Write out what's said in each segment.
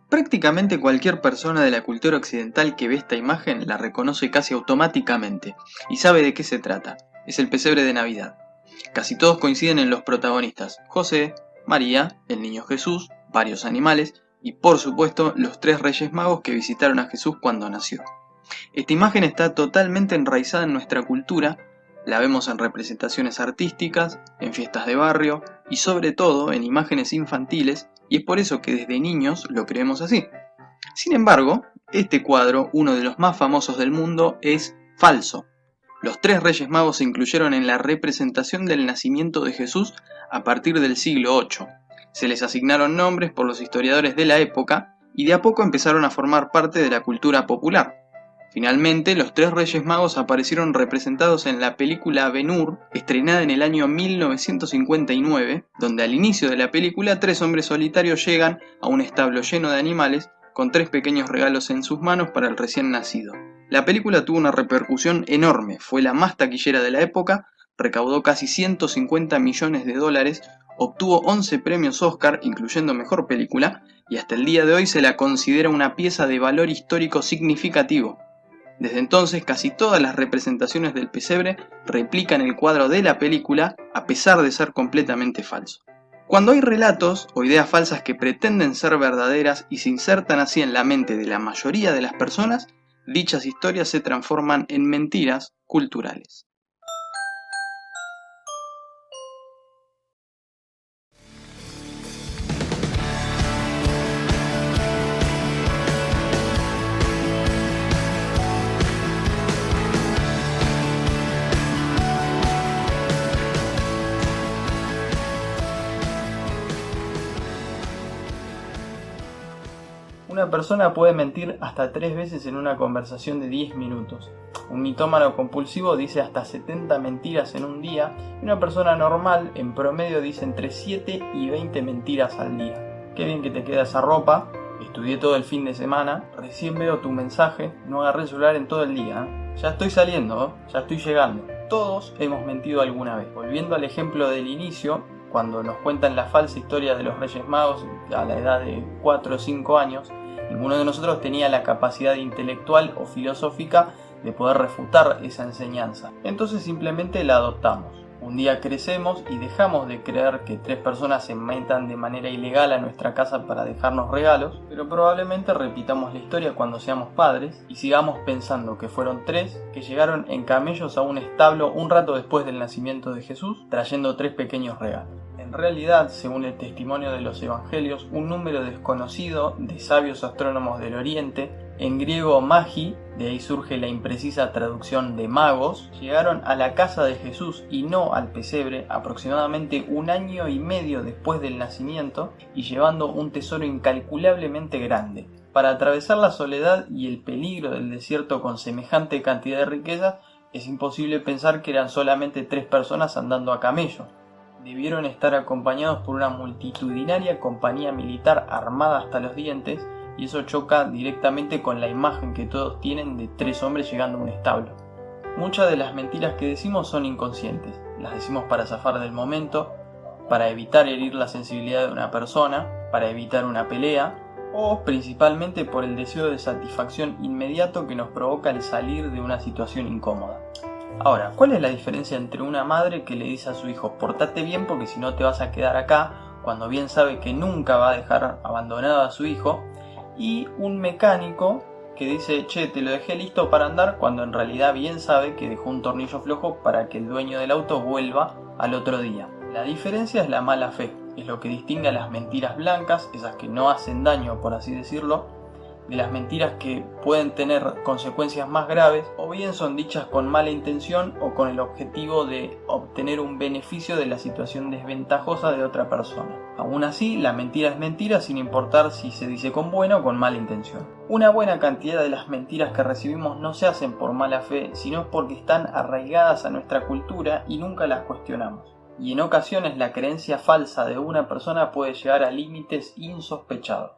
Prácticamente cualquier persona de la cultura occidental que ve esta imagen la reconoce casi automáticamente y sabe de qué se trata. Es el pesebre de Navidad. Casi todos coinciden en los protagonistas: José, María, el niño Jesús, varios animales y por supuesto los tres reyes magos que visitaron a Jesús cuando nació. Esta imagen está totalmente enraizada en nuestra cultura, la vemos en representaciones artísticas, en fiestas de barrio y sobre todo en imágenes infantiles, y es por eso que desde niños lo creemos así. Sin embargo, este cuadro, uno de los más famosos del mundo, es falso. Los tres reyes magos se incluyeron en la representación del nacimiento de Jesús a partir del siglo VIII. Se les asignaron nombres por los historiadores de la época y de a poco empezaron a formar parte de la cultura popular. Finalmente, los tres Reyes Magos aparecieron representados en la película Ben-Hur, estrenada en el año 1959, donde al inicio de la película tres hombres solitarios llegan a un establo lleno de animales con tres pequeños regalos en sus manos para el recién nacido. La película tuvo una repercusión enorme, fue la más taquillera de la época, recaudó casi 150 millones de dólares, obtuvo 11 premios Oscar, incluyendo Mejor Película, y hasta el día de hoy se la considera una pieza de valor histórico significativo. Desde entonces, casi todas las representaciones del pesebre replican el cuadro de la película, a pesar de ser completamente falso. Cuando hay relatos o ideas falsas que pretenden ser verdaderas y se insertan así en la mente de la mayoría de las personas, dichas historias se transforman en mentiras culturales. Una persona puede mentir hasta 3 veces en una conversación de 10 minutos. Un mitómano compulsivo dice hasta 70 mentiras en un día y una persona normal en promedio dice entre 7 y 20 mentiras al día. Qué bien que te queda esa ropa, estudié todo el fin de semana, recién veo tu mensaje, no agarré el celular en todo el día. Ya estoy saliendo, ya estoy llegando. Todos hemos mentido alguna vez. Volviendo al ejemplo del inicio, cuando nos cuentan la falsa historia de los Reyes Magos a la edad de 4 o 5 años, ninguno de nosotros tenía la capacidad intelectual o filosófica de poder refutar esa enseñanza. Entonces simplemente la adoptamos. Un día crecemos y dejamos de creer que tres personas se metan de manera ilegal a nuestra casa para dejarnos regalos, pero probablemente repitamos la historia cuando seamos padres y sigamos pensando que fueron tres que llegaron en camellos a un establo un rato después del nacimiento de Jesús, trayendo tres pequeños regalos. En realidad, según el testimonio de los evangelios, un número desconocido de sabios astrónomos del Oriente, en griego magi, de ahí surge la imprecisa traducción de magos, llegaron a la casa de Jesús y no al pesebre aproximadamente 1 año y medio después del nacimiento y llevando un tesoro incalculablemente grande. Para atravesar la soledad y el peligro del desierto con semejante cantidad de riqueza, es imposible pensar que eran solamente 3 personas andando a camello. Debieron estar acompañados por una multitudinaria compañía militar armada hasta los dientes, y eso choca directamente con la imagen que todos tienen de 3 hombres llegando a un establo. Muchas de las mentiras que decimos son inconscientes, las decimos para zafar del momento, para evitar herir la sensibilidad de una persona, para evitar una pelea, o principalmente por el deseo de satisfacción inmediato que nos provoca el salir de una situación incómoda. Ahora, ¿cuál es la diferencia entre una madre que le dice a su hijo portate bien porque si no te vas a quedar acá, cuando bien sabe que nunca va a dejar abandonado a su hijo, y un mecánico que dice che, te lo dejé listo para andar, cuando en realidad bien sabe que dejó un tornillo flojo para que el dueño del auto vuelva al otro día? La diferencia es la mala fe, es lo que distingue a las mentiras blancas, esas que no hacen daño por así decirlo, de las mentiras que pueden tener consecuencias más graves, o bien son dichas con mala intención o con el objetivo de obtener un beneficio de la situación desventajosa de otra persona. Aún así, la mentira es mentira sin importar si se dice con buena o con mala intención. Una buena cantidad de las mentiras que recibimos no se hacen por mala fe, sino porque están arraigadas a nuestra cultura y nunca las cuestionamos. Y en ocasiones la creencia falsa de una persona puede llegar a límites insospechados.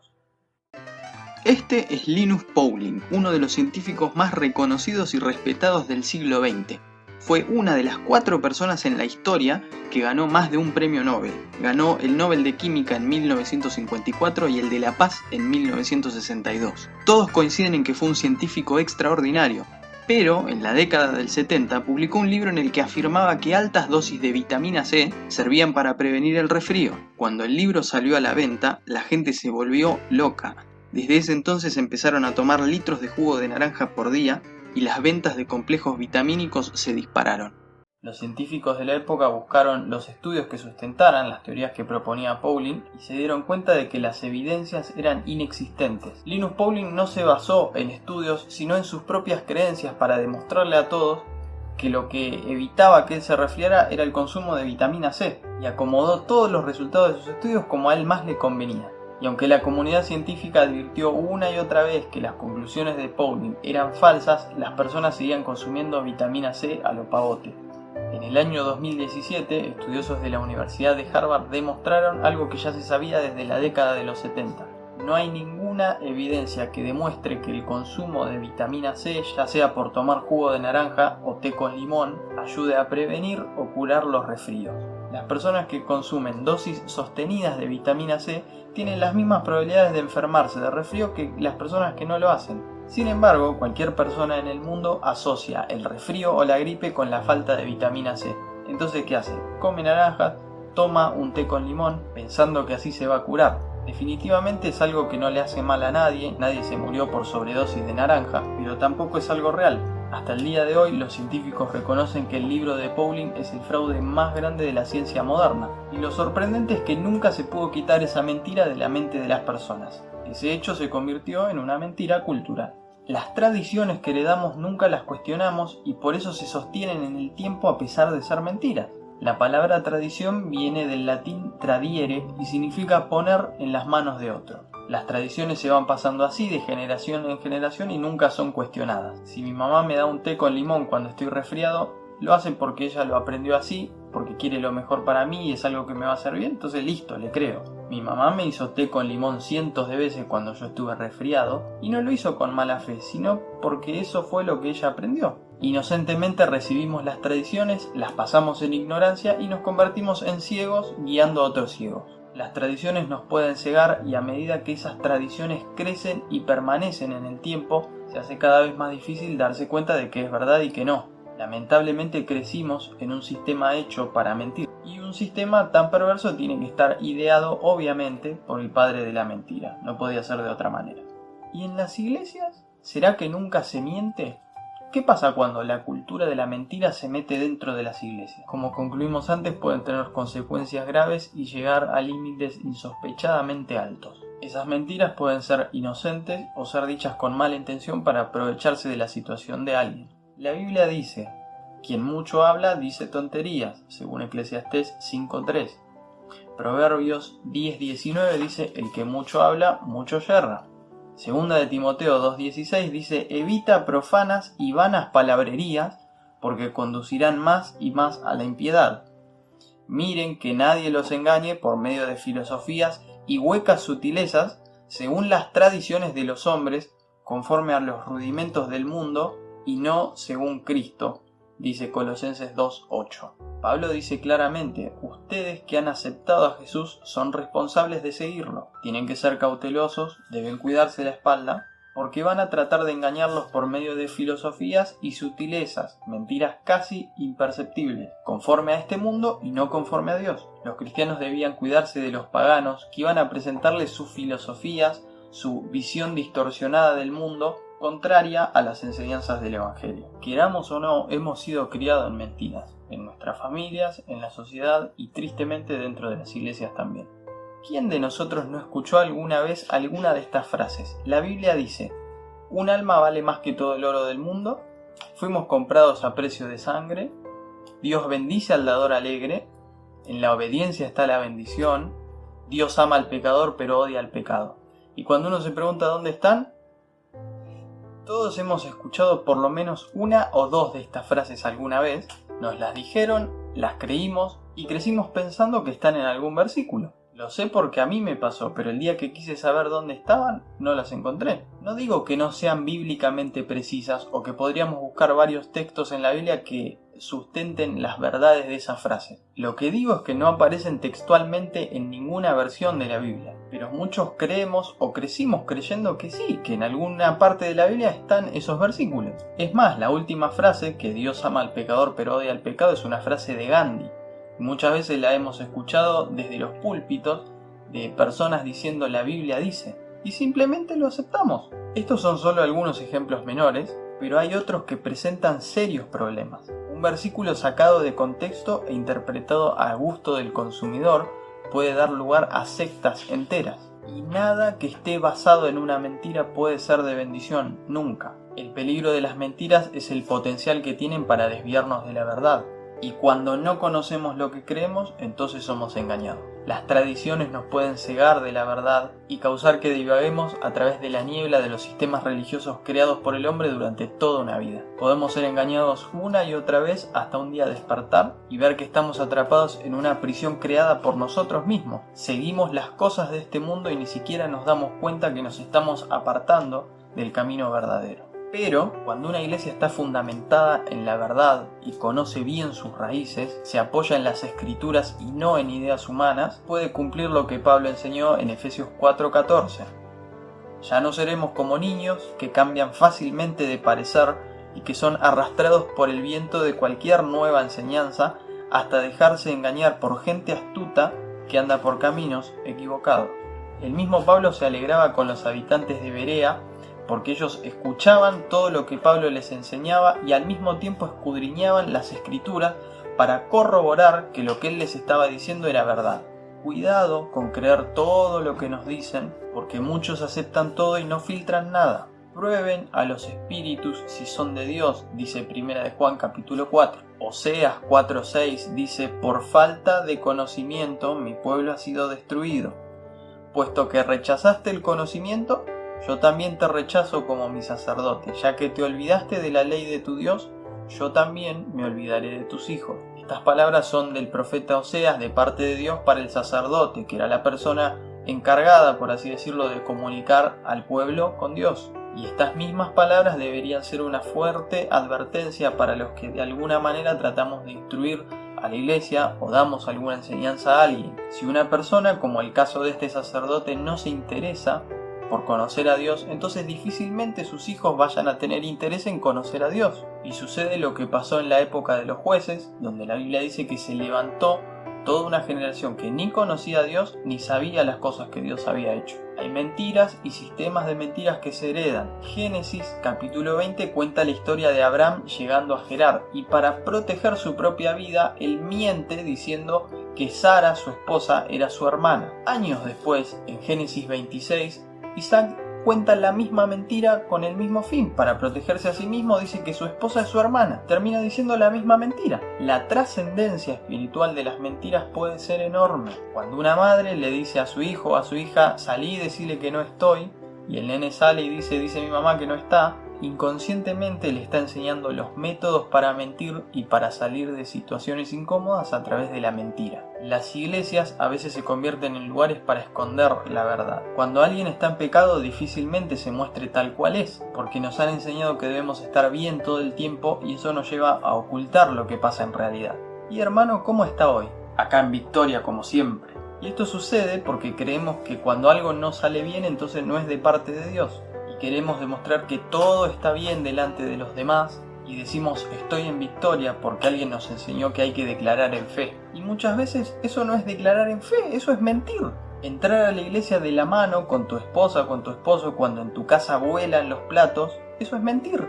Este es Linus Pauling, uno de los científicos más reconocidos y respetados del siglo XX. fue una de las 4 personas en la historia que ganó más de un premio Nobel. Ganó el Nobel de Química en 1954 y el de la Paz en 1962. Todos coinciden en que fue un científico extraordinario, pero en la década del 70 publicó un libro en el que afirmaba que altas dosis de vitamina C servían para prevenir el resfrío. Cuando el libro salió a la venta, la gente se volvió loca. Desde ese entonces empezaron a tomar litros de jugo de naranja por día y las ventas de complejos vitamínicos se dispararon. Los científicos de la época buscaron los estudios que sustentaran las teorías que proponía Pauling y se dieron cuenta de que las evidencias eran inexistentes. Linus Pauling no se basó en estudios, sino en sus propias creencias para demostrarle a todos que lo que evitaba que él se resfriara era el consumo de vitamina C, y acomodó todos los resultados de sus estudios como a él más le convenía. Y aunque la comunidad científica advirtió una y otra vez que las conclusiones de Pauling eran falsas, las personas seguían consumiendo vitamina C a lo pavote. En el año 2017, estudiosos de la Universidad de Harvard demostraron algo que ya se sabía desde la década de los 70. No hay ninguna evidencia que demuestre que el consumo de vitamina C, ya sea por tomar jugo de naranja o té con limón, ayude a prevenir o curar los resfríos. Las personas que consumen dosis sostenidas de vitamina C tienen las mismas probabilidades de enfermarse de resfrío que las personas que no lo hacen. Sin embargo, cualquier persona en el mundo asocia el resfrío o la gripe con la falta de vitamina C. Entonces, ¿qué hace? Come naranjas, toma un té con limón, pensando que así se va a curar. Definitivamente es algo que no le hace mal a nadie se murió por sobredosis de naranja, pero tampoco es algo real. Hasta el día de hoy, los científicos reconocen que el libro de Pauling es el fraude más grande de la ciencia moderna, y lo sorprendente es que nunca se pudo quitar esa mentira de la mente de las personas. Ese hecho se convirtió en una mentira cultural. Las tradiciones que heredamos nunca las cuestionamos y por eso se sostienen en el tiempo a pesar de ser mentiras. La palabra tradición viene del latín tradiere y significa poner en las manos de otro. Las tradiciones se van pasando así de generación en generación y nunca son cuestionadas. Si mi mamá me da un té con limón cuando estoy resfriado, lo hace porque ella lo aprendió así, porque quiere lo mejor para mí y es algo que me va a hacer bien, entonces listo, le creo. Mi mamá me hizo té con limón cientos de veces cuando yo estuve resfriado y no lo hizo con mala fe, sino porque eso fue lo que ella aprendió. Inocentemente recibimos las tradiciones, las pasamos en ignorancia y nos convertimos en ciegos guiando a otros ciegos. Las tradiciones nos pueden cegar y a medida que esas tradiciones crecen y permanecen en el tiempo, se hace cada vez más difícil darse cuenta de que es verdad y que no. Lamentablemente crecimos en un sistema hecho para mentir y un sistema tan perverso tiene que estar ideado obviamente por el padre de la mentira, no podía ser de otra manera. ¿Y en las iglesias? ¿Será que nunca se miente? ¿Qué pasa cuando la cultura de la mentira se mete dentro de las iglesias? Como concluimos antes, pueden tener consecuencias graves y llegar a límites insospechadamente altos. Esas mentiras pueden ser inocentes o ser dichas con mala intención para aprovecharse de la situación de alguien. La Biblia dice: quien mucho habla dice tonterías, según Eclesiastés 5:3. Proverbios 10:19 dice: el que mucho habla, mucho yerra. Segunda de Timoteo 2:16 dice: evita profanas y vanas palabrerías, porque conducirán más y más a la impiedad. Miren que nadie los engañe por medio de filosofías y huecas sutilezas, según las tradiciones de los hombres, conforme a los rudimentos del mundo, y no según Cristo, dice Colosenses 2:8. Pablo dice claramente: ustedes que han aceptado a Jesús son responsables de seguirlo. Tienen que ser cautelosos, deben cuidarse la espalda, porque van a tratar de engañarlos por medio de filosofías y sutilezas, mentiras casi imperceptibles, conforme a este mundo y no conforme a Dios. Los cristianos debían cuidarse de los paganos que iban a presentarles sus filosofías, su visión distorsionada del mundo, contraria a las enseñanzas del Evangelio. Queramos o no, hemos sido criados en mentiras, en nuestras familias, en la sociedad y tristemente dentro de las iglesias también. ¿Quién de nosotros no escuchó alguna vez alguna de estas frases? La Biblia dice: un alma vale más que todo el oro del mundo, fuimos comprados a precio de sangre, Dios bendice al dador alegre, en la obediencia está la bendición, Dios ama al pecador pero odia al pecado. Y cuando uno se pregunta dónde están, todos hemos escuchado por lo menos una o dos de estas frases alguna vez, nos las dijeron, las creímos y crecimos pensando que están en algún versículo. Lo sé porque a mí me pasó, pero el día que quise saber dónde estaban, no las encontré. No digo que no sean bíblicamente precisas o que podríamos buscar varios textos en la Biblia que sustenten las verdades de esa frase. Lo que digo es que no aparecen textualmente en ninguna versión de la Biblia, pero muchos creemos o crecimos creyendo que sí, que en alguna parte de la Biblia están esos versículos. Es más, la última frase, que Dios ama al pecador pero odia al pecado, es una frase de Gandhi. Muchas veces la hemos escuchado desde los púlpitos de personas diciendo la Biblia dice, y simplemente lo aceptamos. Estos son solo algunos ejemplos menores, pero hay otros que presentan serios problemas. Un versículo sacado de contexto e interpretado a gusto del consumidor puede dar lugar a sectas enteras. Y nada que esté basado en una mentira puede ser de bendición, nunca. El peligro de las mentiras es el potencial que tienen para desviarnos de la verdad. Y cuando no conocemos lo que creemos, entonces somos engañados. Las tradiciones nos pueden cegar de la verdad y causar que divaguemos a través de la niebla de los sistemas religiosos creados por el hombre durante toda una vida. Podemos ser engañados una y otra vez hasta un día despertar y ver que estamos atrapados en una prisión creada por nosotros mismos. Seguimos las cosas de este mundo y ni siquiera nos damos cuenta que nos estamos apartando del camino verdadero. Pero cuando una iglesia está fundamentada en la verdad y conoce bien sus raíces, se apoya en las escrituras y no en ideas humanas, puede cumplir lo que Pablo enseñó en Efesios 4:14. Ya no seremos como niños que cambian fácilmente de parecer y que son arrastrados por el viento de cualquier nueva enseñanza hasta dejarse engañar por gente astuta que anda por caminos equivocados. El mismo Pablo se alegraba con los habitantes de Berea porque ellos escuchaban todo lo que Pablo les enseñaba y al mismo tiempo escudriñaban las escrituras para corroborar que lo que él les estaba diciendo era verdad. Cuidado con creer todo lo que nos dicen, porque muchos aceptan todo y no filtran nada. Prueben a los espíritus si son de Dios, dice 1 de Juan capítulo 4. Oseas 4:6 dice, por falta de conocimiento mi pueblo ha sido destruido. Puesto que rechazaste el conocimiento, yo también te rechazo como mi sacerdote, ya que te olvidaste de la ley de tu Dios, yo también me olvidaré de tus hijos. Estas palabras son del profeta Oseas de parte de Dios para el sacerdote, que era la persona encargada, por así decirlo, de comunicar al pueblo con Dios. Y estas mismas palabras deberían ser una fuerte advertencia para los que de alguna manera tratamos de instruir a la iglesia o damos alguna enseñanza a alguien. Si una persona, como el caso de este sacerdote, no se interesa por conocer a Dios, entonces difícilmente sus hijos vayan a tener interés en conocer a Dios. Y sucede lo que pasó en la época de los jueces, donde la Biblia dice que se levantó toda una generación que ni conocía a Dios ni sabía las cosas que Dios había hecho. Hay mentiras y sistemas de mentiras que se heredan. Génesis capítulo 20 cuenta la historia de Abraham llegando a Gerar, y para proteger su propia vida, él miente diciendo que Sara, su esposa, era su hermana. Años después, en Génesis 26, Isaac cuenta la misma mentira con el mismo fin. Para protegerse a sí mismo dice que su esposa es su hermana. Termina diciendo la misma mentira. La trascendencia espiritual de las mentiras puede ser enorme. Cuando una madre le dice a su hijo o a su hija, salí y decirle que no estoy, y el nene sale y dice mi mamá que no está, inconscientemente le está enseñando los métodos para mentir y para salir de situaciones incómodas a través de la mentira. Las iglesias a veces se convierten en lugares para esconder la verdad. Cuando alguien está en pecado, difícilmente se muestre tal cual es, porque nos han enseñado que debemos estar bien todo el tiempo y eso nos lleva a ocultar lo que pasa en realidad. Y hermano, ¿cómo está hoy? Acá en Victoria, como siempre. Y esto sucede porque creemos que cuando algo no sale bien, entonces no es de parte de Dios. Queremos demostrar que todo está bien delante de los demás y decimos estoy en victoria porque alguien nos enseñó que hay que declarar en fe. Y muchas veces eso no es declarar en fe, eso es mentir. Entrar a la iglesia de la mano con tu esposa, con tu esposo, cuando en tu casa vuelan los platos, eso es mentir.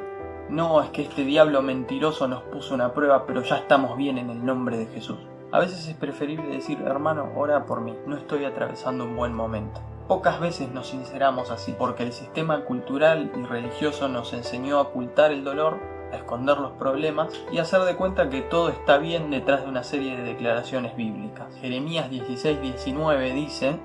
No, es que este diablo mentiroso nos puso una prueba, pero ya estamos bien en el nombre de Jesús. A veces es preferible decir, hermano, ora por mí, no estoy atravesando un buen momento. Pocas veces nos sinceramos así, porque el sistema cultural y religioso nos enseñó a ocultar el dolor, a esconder los problemas y a hacer de cuenta que todo está bien detrás de una serie de declaraciones bíblicas. Jeremías 16:19 dice,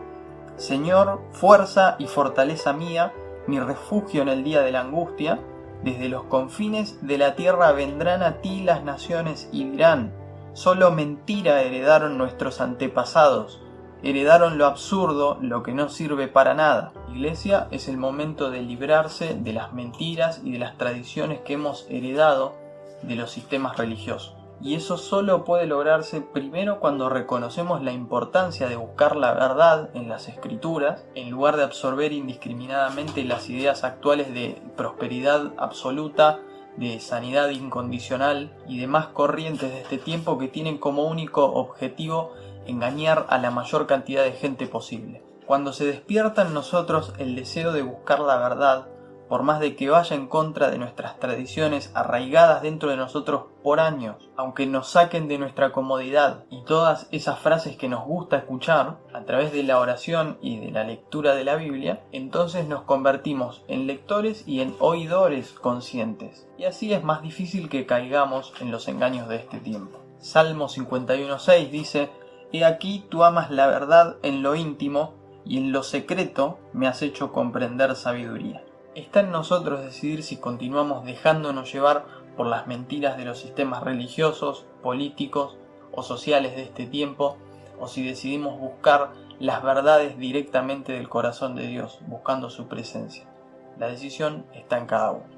Señor, fuerza y fortaleza mía, mi refugio en el día de la angustia, desde los confines de la tierra vendrán a ti las naciones y dirán, solo mentira heredaron nuestros antepasados, heredaron lo absurdo, lo que no sirve para nada. La iglesia es el momento de librarse de las mentiras y de las tradiciones que hemos heredado de los sistemas religiosos. Y eso solo puede lograrse primero cuando reconocemos la importancia de buscar la verdad en las escrituras, en lugar de absorber indiscriminadamente las ideas actuales de prosperidad absoluta, de sanidad incondicional y demás corrientes de este tiempo que tienen como único objetivo engañar a la mayor cantidad de gente posible. Cuando se despierta en nosotros el deseo de buscar la verdad, por más de que vaya en contra de nuestras tradiciones arraigadas dentro de nosotros por años, aunque nos saquen de nuestra comodidad y todas esas frases que nos gusta escuchar a través de la oración y de la lectura de la Biblia, entonces nos convertimos en lectores y en oidores conscientes. Y así es más difícil que caigamos en los engaños de este tiempo. Salmo 51:6 dice: «He aquí tú amas la verdad en lo íntimo, y en lo secreto me has hecho comprender sabiduría». Está en nosotros decidir si continuamos dejándonos llevar por las mentiras de los sistemas religiosos, políticos o sociales de este tiempo, o si decidimos buscar las verdades directamente del corazón de Dios, buscando su presencia. La decisión está en cada uno.